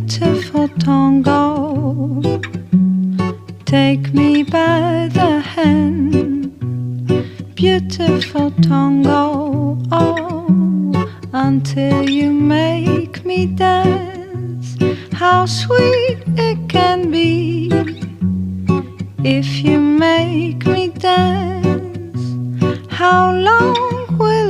beautiful tango. Take me by the hand, beautiful tango, oh, until you make me dance. How sweet it can be if you make me dance. How long will